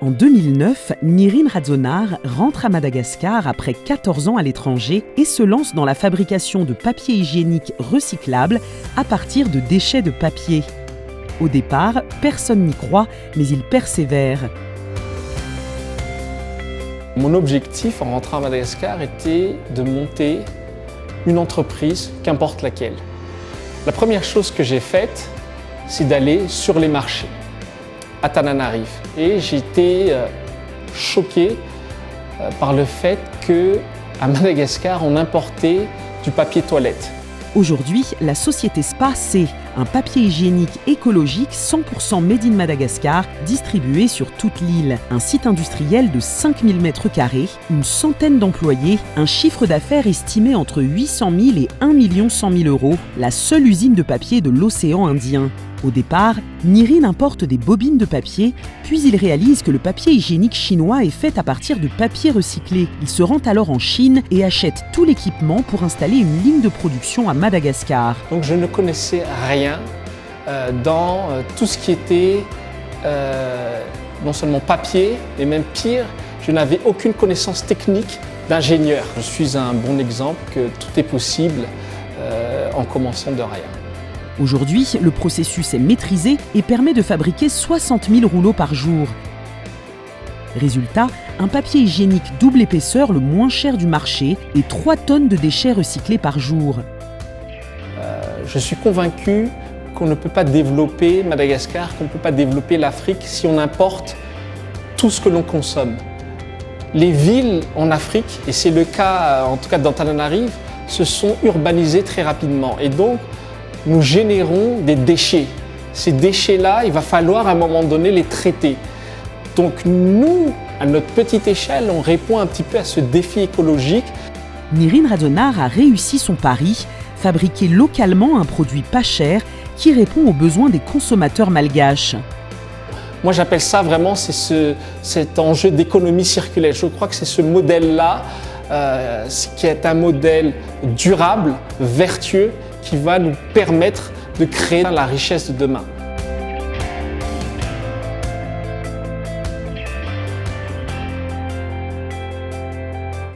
En 2009, Nirine Radzonar rentre à Madagascar après 14 ans à l'étranger et se lance dans la fabrication de papier hygiénique recyclable à partir de déchets de papier. Au départ, personne n'y croit, mais il persévère. Mon objectif en rentrant à Madagascar était de monter une entreprise, qu'importe laquelle. La première chose que j'ai faite, c'est d'aller sur les marchés à Tananarive. Et j'ai été choqué par le fait qu'à Madagascar, on importait du papier toilette. Aujourd'hui, la société SPA, c'est un papier hygiénique écologique 100% made in Madagascar, distribué sur toute l'île. Un site industriel de 5000 m², une centaine d'employés, un chiffre d'affaires estimé entre 800 000 et 1 100 000 euros, la seule usine de papier de l'océan Indien. Au départ, Nirine importe des bobines de papier, puis il réalise que le papier hygiénique chinois est fait à partir de papier recyclé. Il se rend alors en Chine et achète tout l'équipement pour installer une ligne de production à Madagascar. Donc je ne connaissais rien dans tout ce qui était non seulement papier, mais même pire, je n'avais aucune connaissance technique d'ingénieur. Je suis un bon exemple que tout est possible en commençant de rien. Aujourd'hui, le processus est maîtrisé et permet de fabriquer 60 000 rouleaux par jour. Résultat, un papier hygiénique double épaisseur le moins cher du marché et 3 tonnes de déchets recyclés par jour. Je suis convaincu qu'on ne peut pas développer Madagascar, qu'on ne peut pas développer l'Afrique si on importe tout ce que l'on consomme. Les villes en Afrique, et c'est le cas en tout cas dans Tananarive, se sont urbanisées très rapidement et donc nous générons des déchets. Ces déchets-là, il va falloir à un moment donné les traiter. Donc nous, à notre petite échelle, on répond un petit peu à ce défi écologique. Nirine Radzonar a réussi son pari, fabriquer localement un produit pas cher qui répond aux besoins des consommateurs malgaches. Moi j'appelle ça vraiment cet enjeu d'économie circulaire. Je crois que c'est ce modèle-là qui est un modèle durable, vertueux, qui va nous permettre de créer la richesse de demain.